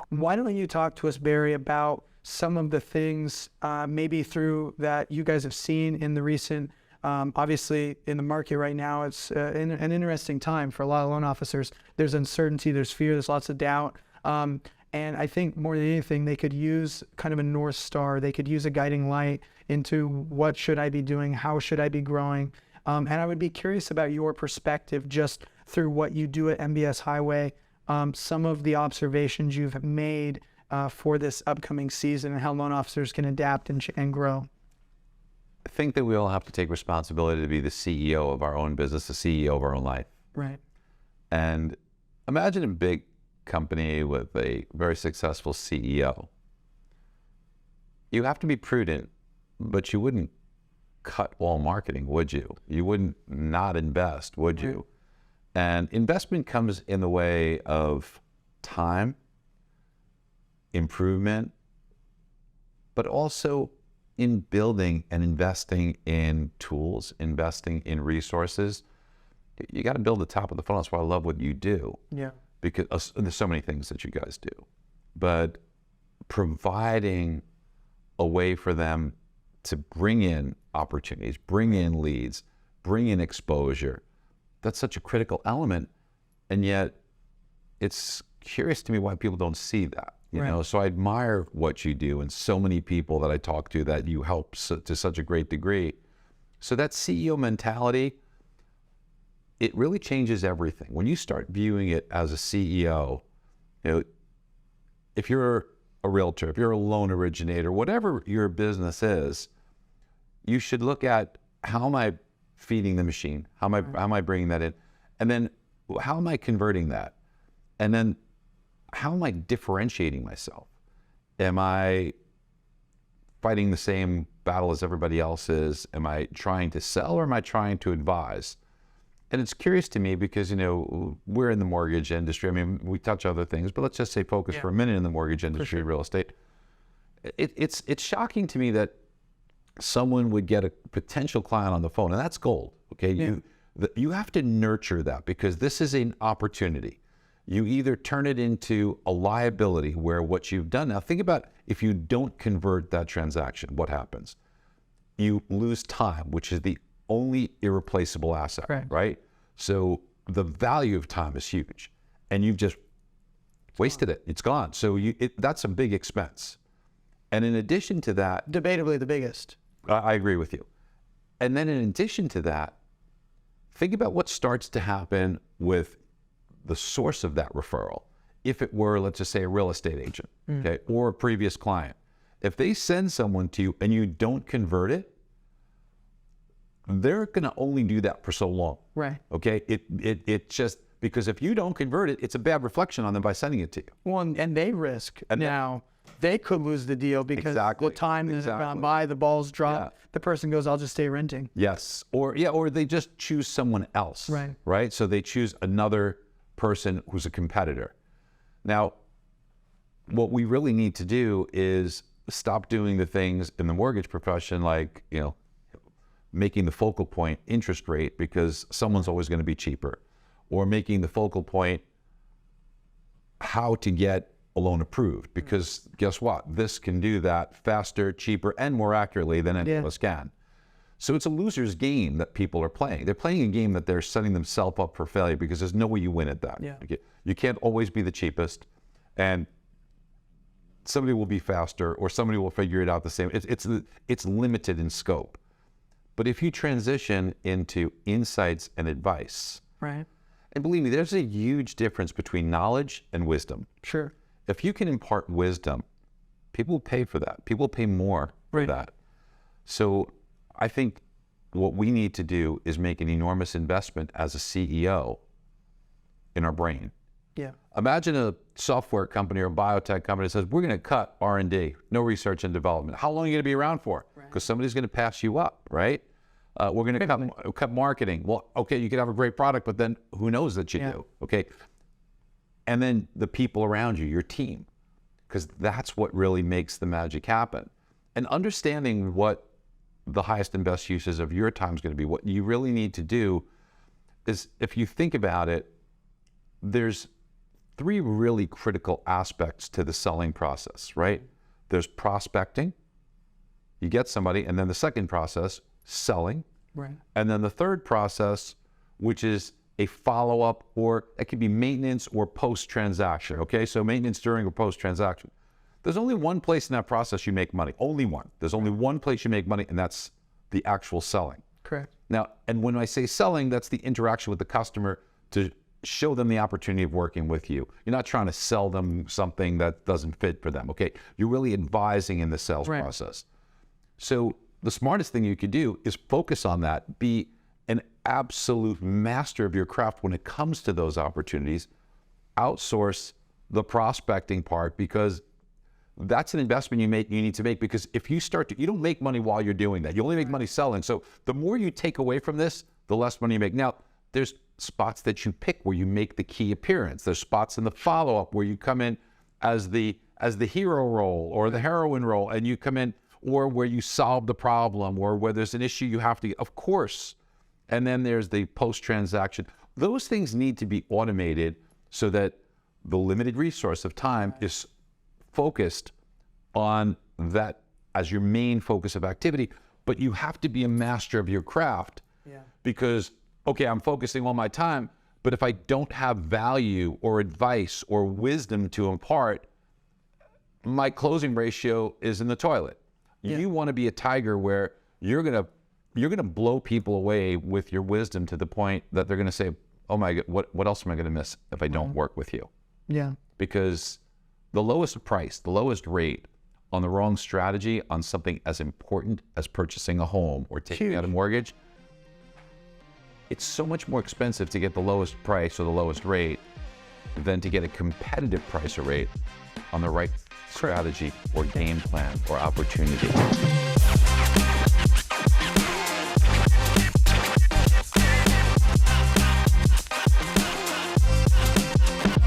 Why don't you talk to us, Barry, about some of the things maybe through that you guys have seen in the recent, obviously in the market right now, it's an interesting time for a lot of loan officers. There's uncertainty, there's fear, there's lots of doubt. And I think more than anything, they could use kind of a North Star. They could use a guiding light into what should I be doing? How should I be growing? And I would be curious about your perspective just through what you do at MBS Highway, some of the observations you've made for this upcoming season and how loan officers can adapt and grow. I think that we all have to take responsibility to be the CEO of our own business, the CEO of our own life. Right. And imagine a big company with a very successful CEO. You have to be prudent, but you wouldn't cut all marketing, would you? You wouldn't not invest, would you? And investment comes in the way of time, improvement, but also in building and investing in tools, investing in resources. You got to build the top of the funnel. That's why I love what you do. Yeah. Because there's so many things that you guys do, but providing a way for them to bring in opportunities, bring in leads, bring in exposure, that's such a critical element. And yet it's curious to me why people don't see that, you know? So I admire what you do and so many people that I talk to that you help to such a great degree. So that CEO mentality, it really changes everything. When you start viewing it as a CEO, you know, if you're a realtor, if you're a loan originator, whatever your business is, you should look at how am I feeding the machine? How am I bringing that in? And then how am I converting that? And then how am I differentiating myself? Am I fighting the same battle as everybody else is? Am I trying to sell or am I trying to advise? And it's curious to me because, you know, we're in the mortgage industry. I mean, we touch other things, but let's just say focus for a minute in the mortgage industry, real estate. It's shocking to me that someone would get a potential client on the phone, and that's gold, okay? You have to nurture that because this is an opportunity. You either turn it into a liability where what you've done, now think about if you don't convert that transaction, what happens? You lose time, which is the only irreplaceable asset, right? So the value of time is huge and you've just wasted it. It's gone. So that's a big expense. And in addition to that, Debatably the biggest. I agree with you. And then in addition to that, think about what starts to happen with the source of that referral. If it were, let's just say, a real estate agent, okay, or a previous client. If they send someone to you and you don't convert it, they're going to only do that for so long. Right. Okay. It just, because if you don't convert it, it's a bad reflection on them by sending it to you. Well, and they risk now they could lose the deal because the time has gone by, the balls drop, the person goes, I'll just stay renting. Yes. Or they just choose someone else. Right. So they choose another person who's a competitor. Now, what we really need to do is stop doing the things in the mortgage profession, like, you know, making the focal point interest rate because someone's always going to be cheaper, or making the focal point how to get a loan approved because guess what? This can do that faster, cheaper, and more accurately than any of us can. So it's a loser's game that people are playing. They're playing a game that they're setting themselves up for failure because there's no way you win at that. You can't always be the cheapest, and somebody will be faster or somebody will figure it out the same. It's limited in scope. But if you transition into insights and advice, and believe me, there's a huge difference between knowledge and wisdom. Sure. If you can impart wisdom, people pay for that. People pay more for that. So I think what we need to do is make an enormous investment as a CEO in our brain. Imagine a software company or a biotech company that says, we're going to cut R&D, no research and development. How long are you going to be around for? Because somebody's going to pass you up, right? We're going to cut marketing. Well, okay, you could have a great product, but then who knows that you do, okay? And then the people around you, your team, because that's what really makes the magic happen. And understanding what the highest and best uses of your time is going to be, what you really need to do is, if you think about it, there's three really critical aspects to the selling process, right? There's prospecting, you get somebody, and then the second process, selling. Right. And then the third process, which is a follow-up, or it could be maintenance or post-transaction, okay? So maintenance during or post-transaction. There's only one place in that process you make money, only one. There's only one place you make money, and that's the actual selling. Correct. Now, and when I say selling, that's the interaction with the customer to show them the opportunity of working with you. You're not trying to sell them something that doesn't fit for them, okay? You're really advising in the sales process. So the smartest thing you could do is focus on that, be an absolute master of your craft when it comes to those opportunities, outsource the prospecting part, because that's an investment you need to make, because if you start to, you don't make money while you're doing that. You only make money selling. So the more you take away from this, the less money you make. Now, there's spots that you pick where you make the key appearance. There's spots in the follow-up where you come in as the hero role or the heroine role, and you come in, or where you solve the problem, or where there's an issue you have to, of course. And then there's the post-transaction. Those things need to be automated so that the limited resource of time is focused on that as your main focus of activity. But you have to be a master of your craft, because, okay, I'm focusing all my time, but if I don't have value or advice or wisdom to impart, my closing ratio is in the toilet. You want to be a tiger where you're gonna blow people away with your wisdom to the point that they're gonna say, oh my God, what else am I gonna miss if I don't work with you? Yeah. Because the lowest price, the lowest rate on the wrong strategy on something as important as purchasing a home or taking out a mortgage, it's so much more expensive to get the lowest price or the lowest rate than to get a competitive price or rate on the right strategy or game plan or opportunity.